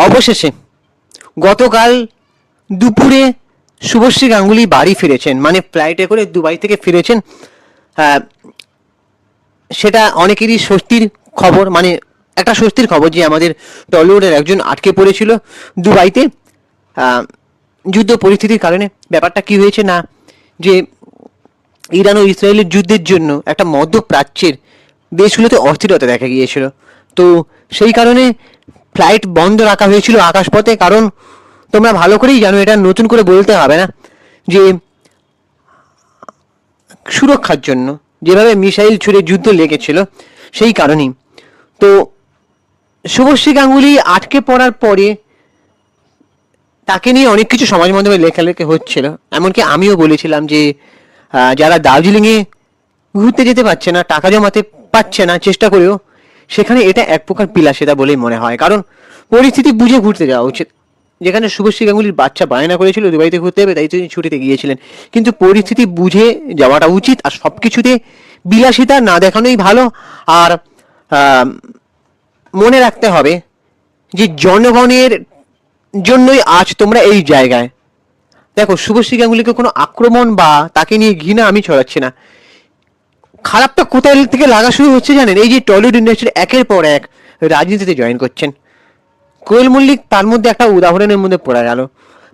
অবশেষে গতকাল দুপুরে শুভশ্রী গাঙ্গুলি বাড়ি ফিরেছেন, মানে ফ্লাইটে করে দুবাই থেকে ফিরেছেন। সেটা অনেকেরই স্বস্তির খবর, মানে একটা স্বস্তির খবর যে আমাদের টলিউডের একজন আটকে পড়েছিল দুবাইতে যুদ্ধ পরিস্থিতির কারণে। ব্যাপারটা কি হয়েছে না, যে ইরান ও ইসরায়েলের যুদ্ধের জন্য একটা মধ্যপ্রাচ্যের দেশগুলোতে অস্থিরতা দেখা গিয়েছিল। তো সেই কারণে ফ্লাইট বন্ধ রাখা হয়েছিল আকাশপথে। কারণ তোমরা ভালো করেই জানো, এটা নতুন করে বলতে হবে না, যে সুরক্ষার জন্য যেভাবে মিসাইল ছুড়ে যুদ্ধ লেগেছিল সেই কারণেই। তো শুভশ্রী গাঙ্গুলি আটকে পড়ার পরে তাকে নিয়ে অনেক কিছু সমাজ মাধ্যমে লেখালেখি হচ্ছিল। এমনকি আমিও বলেছিলাম যে যারা দার্জিলিংয়ে ঘুরতে যেতে পারছে না, টাকা জমাতে পারছে না চেষ্টা করেও, সেখানে এটা এক প্রকার বিলাসিতা বলেই মনে হয়। কারণ পরিস্থিতি বুঝে ঘুরতে যাওয়া উচিত। যেখানে শুভশ্রী গাঙ্গুলির বাচ্চা বায়না করেছিল দুবাইতে ঘুরতে যাবে, তাই তিনি ছুটিতে গিয়েছিলেন, কিন্তু পরিস্থিতি বুঝে যাওয়াটা উচিত। আর সব কিছুতে বিলাসিতা না দেখানোই ভালো। আর মনে রাখতে হবে যে জনগণের জন্যই আজ তোমরা এই জায়গায়। দেখো, শুভশ্রী গাঙ্গুলিকে কোনো আক্রমণ বা তাকে নিয়ে ঘৃণা আমি ছড়াচ্ছি না। খারাপটা কোথায় থেকে লাগা শুরু হচ্ছে জানেন? এই যে টলিউড ইন্ডাস্ট্রির একের পর এক রাজনীতিতে জয়েন করছেন। কোয়েল মল্লিক তার মধ্যে একটা উদাহরণের মধ্যে পড়া গেল।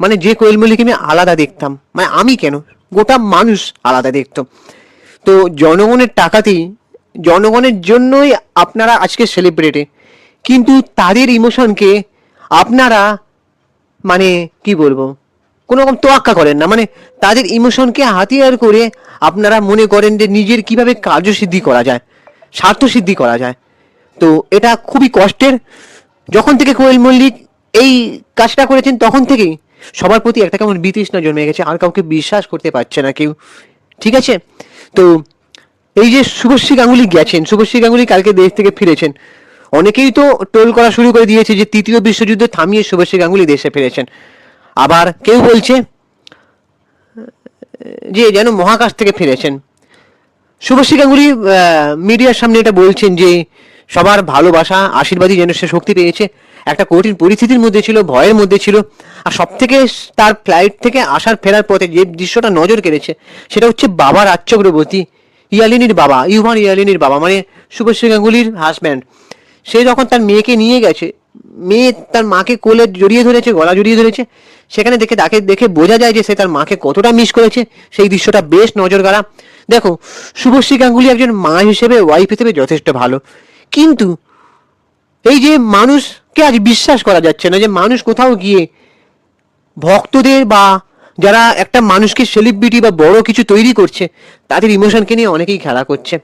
মানে যে কোয়েল মল্লিক আমি আলাদা দেখতাম, মানে আমি কেন, গোটা মানুষ আলাদা দেখতো। তো জনগণের টাকাতেই, জনগণের জন্যই আপনারা আজকে সেলিব্রিটি, কিন্তু তাদের ইমোশনকে আপনারা, মানে কি বলবো, কোনো রকম তোয়াক্কা করেন না। মানে তাদের ইমোশনকে হাতিয়ার করে আপনারা মনে করেন যে নিজের কিভাবে কার্যসিদ্ধি করা যায়, স্বার্থ সিদ্ধি করা যায়। তো এটা খুবই কষ্টের। যখন থেকে কোয়েল মল্লিক এই কাজটা করেছেন তখন থেকেই সবার প্রতি একটা কেমন বিতৃষ্ণা জন্মে গেছে, আর কাউকে বিশ্বাস করতে পারছে না কেউ। ঠিক আছে? তো এই যে শুভশ্রী গাঙ্গুলি গেছেন, শুভশ্রী গাঙ্গুলি কালকে দেশ থেকে ফিরেছেন, অনেকেই তো টোল করা শুরু করে দিয়েছে যে তৃতীয় বিশ্বযুদ্ধ থামিয়ে শুভশ্রী গাঙ্গুলি দেশে ফিরেছেন। আবার কেউ বলছে যে যেন মহাকাশ থেকে ফিরেছেন। শুভশ্রী গাঙ্গুলি মিডিয়ার সামনে এটা বলছেন যে সবার ভালোবাসা আশীর্বাদই যেন সে শক্তি পেয়েছে। একটা কঠিন পরিস্থিতির মধ্যে ছিল, ভয়ের মধ্যে ছিল। আর সব থেকে তার ফ্লাইট থেকে আসার ফেরার পথে যে দৃশ্যটা নজর কেড়েছে সেটা হচ্ছে বাবা রাজ চক্রবর্তী, ইয়ালিনীর বাবা, ইউভান ইয়ালিনীর বাবা, মানে শুভশ্রী গাঙ্গুলির হাজব্যান্ড। সে যখন তার মেয়েকে নিয়ে গেছে, মেয়ে তার মাকে কোলে জড়িয়ে ধরেছে, গলা জড়িয়ে ধরেছে, সেখানে তাকে দেখে বোঝা যায় যে সে তার মাকে কতটা মিস করেছে। সেই দৃশ্যটা বেশ নজর কাড়া। দেখো, শুভশ্রী গাঙ্গুলি একজন মা হিসেবে, ওয়াইফ হিসেবে যথেষ্ট ভালো, কিন্তু এই যে মানুষকে আজ বিশ্বাস করা যাচ্ছে না, যে মানুষ কোথাও গিয়ে ভক্তদের বা যারা একটা মানুষকে সেলিব্রিটি বা বড় কিছু তৈরি করছে তাদের ইমোশনকে নিয়ে অনেকেই খেলা করছে।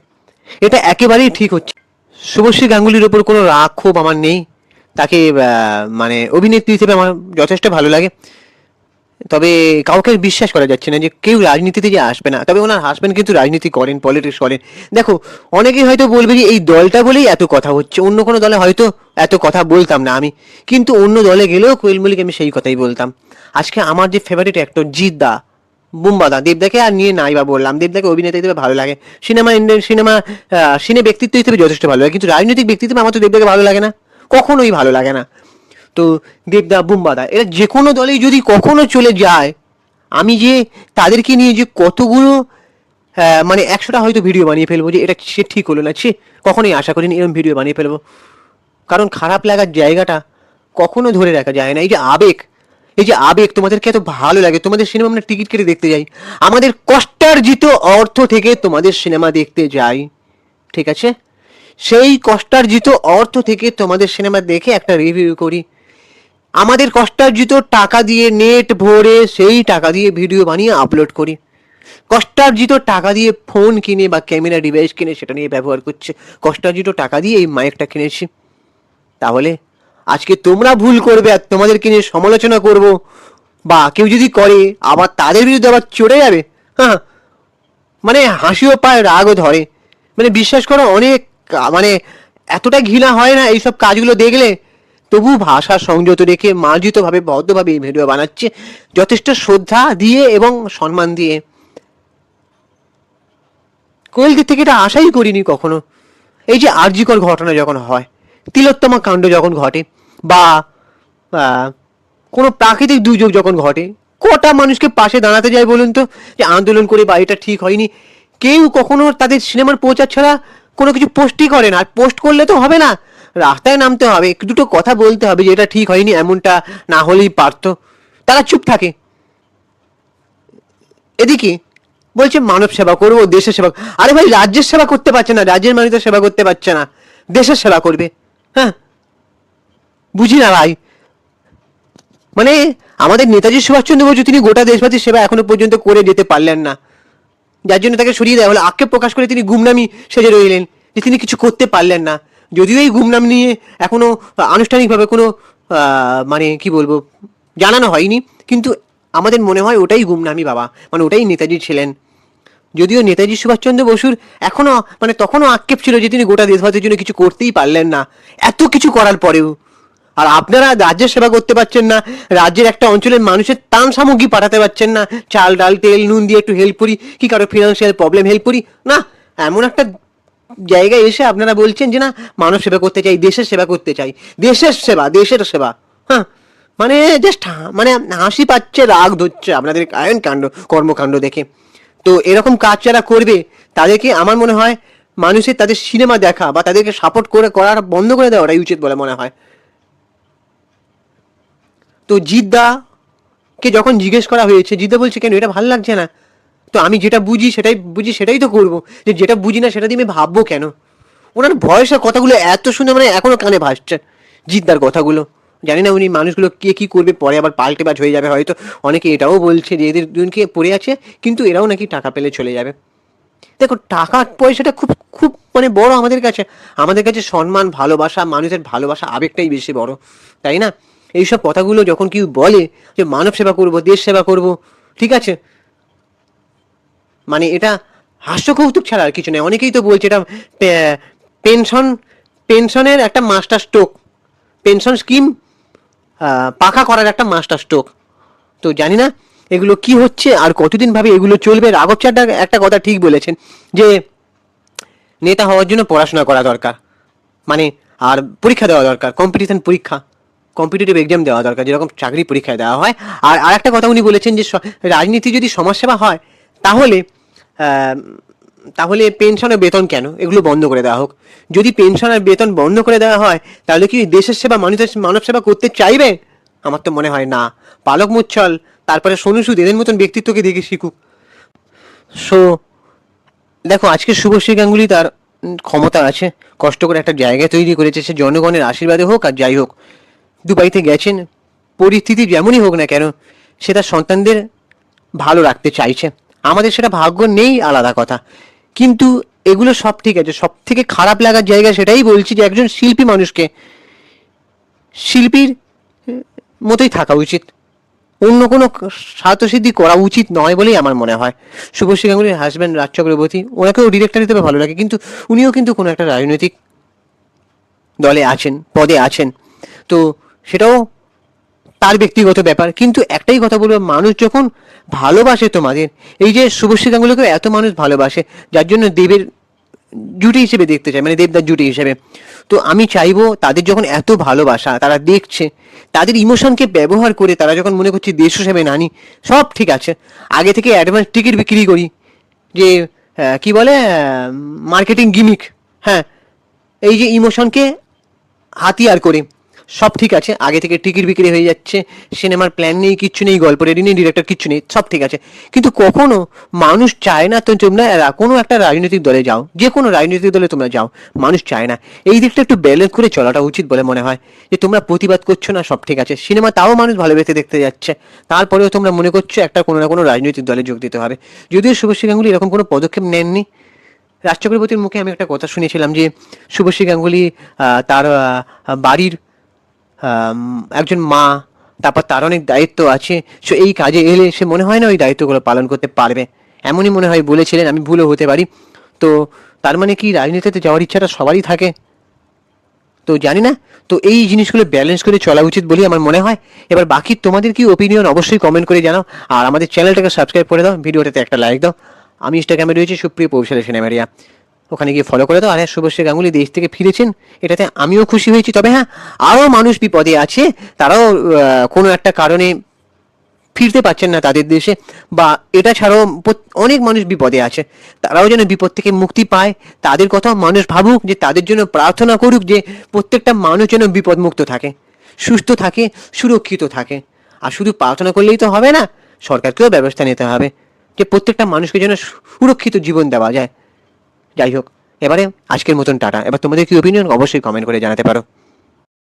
এটা একেবারেই ঠিক হচ্ছে। শুভশ্রী গাঙ্গুলির ওপর কোনো রাগ ক্ষোভ আমার নেই। তাকে মানে অভিনেত্রী হিসেবে আমার যথেষ্ট ভালো লাগে। তবে কাউকে বিশ্বাস করা যাচ্ছে না যে কেউ রাজনীতিতে যে আসবে না। তবে ওনার হাজব্যান্ড কিন্তু রাজনীতি করেন, পলিটিক্স করেন। দেখো, অনেকেই হয়তো বলবে যে এই দলটা বলেই এত কথা হচ্ছে, অন্য কোনো দলে হয়তো এত কথা বলতাম না আমি, কিন্তু অন্য দলে গেলেও কোয়েল মল্লিক আমি সেই কথাই বলতাম। আজকে আমার যে ফেভারিট অ্যাক্টর জিৎ দা, বুম্বাদা, দেবদাকে আর নিয়ে নাই বা বললাম, দেবদাকে অভিনেতা হিসেবে ভালো লাগে, সিনে ব্যক্তিত্ব হিসেবে যথেষ্ট ভালো লাগে, কিন্তু রাজনৈতিক ব্যক্তিত্ব আমার তো দেবদাকে ভালো লাগে না, কখনোই ভালো লাগে না। তো দেবদা, বুম্বাদা, এরা যে কোনো দলেই যদি কখনো চলে যায়, আমি যে তাদেরকে নিয়ে যে কতগুলো মানে 100টা হয়তো ভিডিও বানিয়ে ফেলবো যে এটা সে ঠিক হলো না, সে কখনোই আশা করিনি এরকম ভিডিও বানিয়ে ফেলবো। কারণ খারাপ লাগার জায়গাটা কখনো ধরে রাখা যায় না। এই যে আবেগ, এই যে আবেগ, তোমাদেরকে এত ভালো লাগে, তোমাদের সিনেমা আমরা টিকিট কেটে দেখতে যাই, আমাদের কষ্টার্জিত অর্থ থেকে তোমাদের সিনেমা দেখতে যাই, ঠিক আছে? সেই কষ্টার্জিত অর্থ থেকে তোমাদের সিনেমা দেখে একটা রিভিউ করি, আমাদের কষ্টার্জিত টাকা দিয়ে নেট ভরে সেই টাকা দিয়ে ভিডিও বানিয়ে আপলোড করি, কষ্টার্জিত টাকা দিয়ে ফোন কিনে বা ক্যামেরা ডিভাইস কিনে সেটা নিয়ে ব্যবহার করছে, কষ্টার্জিত টাকা দিয়ে এই মাইকটা কিনেছি। তাহলে আজকে তোমরা ভুল করবে আর তোমাদেরকে নিয়ে সমালোচনা করব, বা কেউ যদি করে আবার তাদের বিরুদ্ধে আবার চড়ে যাবে, হ্যাঁ, মানে হাসিও পায়, রাগও ধরে। মানে বিশ্বাস করো, অনেক মানে এতটা ঘৃণা হয় না এইসব কাজগুলো দেখলে। তবু ভাষা সংযত রেখে মার্জিতভাবে, ভদ্রভাবে এই ভিডিও বানাচ্ছে, যথেষ্ট শ্রদ্ধা দিয়ে এবং সম্মান দিয়ে। কোয়েলদের থেকে এটা আশাই করিনি কখনো। এই যে আরজিকর ঘটনা যখন হয়, তিলোত্তমা কাণ্ড যখন ঘটে, বা কোনো প্রাকৃতিক দুর্যোগ যখন ঘটে, কটা মানুষকে পাশে দাঁড়াতে যায় বলুন তো, যে আন্দোলন করে বা এটা ঠিক হয়নি। কেউ কখনো তাদের সিনেমার প্রচার ছাড়া কোনো কিছু পোস্টই করে না। আর পোস্ট করলে তো হবে না, রাস্তায় নামতে হবে, একটু দুটো কথা বলতে হবে যে এটা ঠিক হয়নি, এমনটা না হলেই পারতো। তারা চুপ থাকে। এদিকে বলছে মানব সেবা করবো, দেশের সেবা। আরে ভাই, রাজ্যের সেবা করতে পারছে না, রাজ্যের মানুষের সেবা করতে পারছে না, দেশের সেবা করবে? হ্যাঁ, বুঝি না ভাই। মানে আমাদের নেতাজি সুভাষচন্দ্র বসু তিনি গোটা দেশবাসীর সেবা এখনো পর্যন্ত করে যেতে পারলেন না, যার জন্য তাকে সরিয়ে দেওয়া হলো। আক্ষেপ প্রকাশ করে তিনি গুমনামি সেজে রইলেন যে তিনি কিছু করতে পারলেন না। যদিও এই গুমনাম নিয়ে এখনো আনুষ্ঠানিকভাবে কোনো মানে কি বলবো জানানো হয়নি, কিন্তু আমাদের মনে হয় ওটাই গুমনামি বাবা, মানে ওটাই নেতাজি ছিলেন। যদিও নেতাজি সুভাষচন্দ্র বসুর এখনো মানে তখনও আক্ষেপ ছিল যে তিনি গোটা দেশবাসীর জন্য কিছু করতেই পারলেন না, এত কিছু করার পরেও। আর আপনারা রাজ্যের সেবা করতে পারছেন না, রাজ্যের একটা অঞ্চলের মানুষের ত্রাণ সামগ্রী পাঠাতে পারছেন না, চাল ডাল তেল নুন দিয়ে একটু হেল্প করি, কি কারো ফিনান্সিয়াল প্রবলেম হেল্প করি না, এমন একটা জায়গায় এসে আপনারা বলছেন যে না মানব সেবা করতে চাই, দেশের সেবা করতে চাই। দেশের সেবা, দেশের সেবা, হ্যাঁ, মানে জাস্ট মানে হাসি পাচ্ছে, রাগ ধরছে আপনাদের কায়ন কাণ্ড কর্মকাণ্ড দেখে। তো এরকম কাজ যারা করবে তাদেরকে আমার মনে হয় মানুষের তাদের সিনেমা দেখা বা তাদেরকে সাপোর্ট করে করার বন্ধ করে দেওয়াটাই উচিত বলে মনে হয়। তো জিদ্দাকে যখন জিজ্ঞেস করা হয়েছে, জিদ্দা বলছে কেন এটা ভালো লাগছে না, তো আমি যেটা বুঝি সেটাই তো করবো, যে যেটা বুঝি না সেটা দিয়ে আমি ভাববো কেন। ওনার ভয়েসের কথাগুলো এত শুনে মানে এখনো কানে ভাসছে জিদ্দার কথাগুলো। জানি না উনি মানুষগুলো কে কি করবে, পরে আবার পাল্টে বাজ হয়ে যাবে হয়তো। অনেকে এটাও বলছে যে এদের দুজনকে পড়ে আছে, কিন্তু এরাও নাকি টাকা পেলে চলে যাবে। দেখো টাকা পয়সাটা খুব খুব মানে বড় আমাদের কাছে সম্মান ভালোবাসা, মানুষের ভালোবাসা আবেগটাই বেশি বড়, তাই না? এইসব কথাগুলো যখন কেউ বলে যে মানব সেবা করব, দেশ সেবা করব, ঠিক আছে, মানে এটা হাস্য কৌতুক ছাড়া আর কিছু নয়। অনেকেই তো বলছে এটা পেনশন পেনশনের একটা মাস্টার স্ট্রোক, পেনশন স্কিম পাকা করার একটা মাস্টার স্ট্রোক। তো জানি না এগুলো কি হচ্ছে আর কতদিন ভাবে এগুলো চলবে। রাঘব চাড্ডা একটা কথা ঠিক বলেছেন যে নেতা হওয়ার জন্য পড়াশোনা করা দরকার, মানে আর পরীক্ষা দেওয়া দরকার, কম্পিটিটিভ এক্সাম দেওয়া দরকার, যেরকম চাকরি পরীক্ষায় দেওয়া হয়। আর আরেকটা কথা উনি বলেছেন যে রাজনীতি যদি সমাজসেবা হয় তাহলে তাহলে পেনশন আর বেতন কেন, এগুলো বন্ধ করে দেওয়া হোক। যদি পেনশন আর বেতন বন্ধ করে দেওয়া হয় তাহলে কি দেশের সেবা, মানুষের মানব সেবা করতে চাইবে? আমার তো মনে হয় না। পালক মুচ্ছল, তারপরে সোনু সুদ, এদের মতন ব্যক্তিত্বকে দেখে শিখুক। সো দেখো, আজকে শুভশ্রী গাঙ্গুলি তার ক্ষমতা আছে, কষ্ট করে একটা জায়গা তৈরি করেছে, সে জনগণের আশীর্বাদে হোক আর যাই হোক, দুবাইতে গেছেন, পরিস্থিতি যেমনই হোক না কেন সে তার সন্তানদের ভালো রাখতে চাইছে। আমাদের সেটা ভাগ্য নেই আলাদা কথা, কিন্তু এগুলো সব ঠিক আছে। সব থেকে খারাপ লাগার জায়গা সেটাই বলছি যে একজন শিল্পী মানুষকে শিল্পীর মতোই থাকা উচিত, অন্য কোনো স্বার্থসিদ্ধি করা উচিত নয় বলেই আমার মনে হয়। শুভশ্রী গাঙ্গুলির হাজব্যান্ড রাজ চক্রবর্তী, ওনাকেও ডিরেক্টর হিসেবে ভালো লাগে, কিন্তু উনিও কিন্তু কোনো একটা রাজনৈতিক দলে আছেন, পদে আছেন, তো সেটাও তার ব্যক্তিগত ব্যাপার। কিন্তু একটাই কথা বলবো, মানুষ যখন ভালোবাসে তোমাদের, এই যে শুভশ্রী গাঙ্গুলিকে এত মানুষ ভালোবাসে, যার জন্য দেবের জুটি হিসেবে দেখতে চায়, মানে দেবদার জুটি হিসেবে। তো আমি চাইবো তাদের যখন এত ভালোবাসা তারা দেখছে, তাদের ইমোশনকে ব্যবহার করে তারা যখন মনে করছে দেশ হিসেবে নানি, সব ঠিক আছে, আগে থেকে অ্যাডভান্স টিকিট বিক্রি করি, যে কি বলে মার্কেটিং গিমিক, হ্যাঁ, এই যে ইমোশনকে হাতিয়ার করে সব ঠিক আছে, আগে থেকে টিকিট বিক্রি হয়ে যাচ্ছে, সিনেমার প্ল্যান নেই, কিচ্ছু নেই, গল্প রেডি নেই, ডিরেক্টর কিচ্ছু নেই, সব ঠিক আছে। কিন্তু কখনো মানুষ চায় না তো তোমরা কোনো একটা রাজনৈতিক দলে যাও, যে কোনো রাজনৈতিক দলে তোমরা যাও, মানুষ চায় না। এই দিকটা একটু ব্যালেন্স করে চলাটা উচিত বলে মনে হয়, যে তোমরা প্রতিবাদ করছো না, সব ঠিক আছে, সিনেমা তাও মানুষ ভালোবেসে দেখতে যাচ্ছে, তারপরেও তোমরা মনে করছো একটা কোনো না কোনো রাজনৈতিক দলে যোগ দিতে হবে। যদিও শুভশ্রী গাঙ্গুলি এরকম কোনো পদক্ষেপ নেননি। রাজ চক্রবর্তীর মুখে আমি একটা কথা শুনেছিলাম যে শুভশ্রী গাঙ্গুলি তার বাড়ির একজন মা, তারপর তার অনেক দায়িত্ব আছে, সো এই কাজে এলে সে মনে হয় না ওই দায়িত্বগুলো পালন করতে পারবে, এমনই মনে হয় বলেছিলেন, আমি ভুলও হতে পারি। তো তার মানে কি রাজনীতিতে যাওয়ার ইচ্ছাটা সবারই থাকে, তো জানি না। তো এই জিনিসগুলো ব্যালেন্স করে চলা উচিত বলেই আমার মনে হয়। এবার বাকি তোমাদের কি ওপিনিয়ন অবশ্যই কমেন্ট করে জানাও, আর আমাদের চ্যানেলটাকে সাবস্ক্রাইব করে দাও, ভিডিওটাতে একটা লাইক দাও। আমি ইনস্টাগ্রামে রয়েছে সুপ্রিয় পৌশালী সিনেমারিয়া। ওখানে গিয়ে ফলো করে দাও। আর হ্যাঁ, শুভশ্রী গাঙ্গুলি দেশ থেকে ফিরেছেন, এটাতে আমিও খুশি হয়েছি। তবে হ্যাঁ, আরও মানুষ বিপদে আছে, তারাও কোনো একটা কারণে ফিরতে পারছেন না তাদের দেশে, বা এটা ছাড়াও অনেক মানুষ বিপদে আছে, তারাও যেন বিপদ থেকে মুক্তি পায়, তাদের কথাও মানুষ ভাবুক, যে তাদের জন্য প্রার্থনা করুক, যে প্রত্যেকটা মানুষ যেন বিপদমুক্ত থাকে, সুস্থ থাকে, সুরক্ষিত থাকে। আর শুধু প্রার্থনা করলেই তো হবে না, সরকারকেও ব্যবস্থা নিতে হবে যে প্রত্যেকটা মানুষকে যেন সুরক্ষিত জীবন দেওয়া যায়। যাই হোক, এবারে আজকের মতন টাটা। এবার তোমাদের কি ওপিনিয়ন অবশ্যই কমেন্ট করে জানাতে পারো।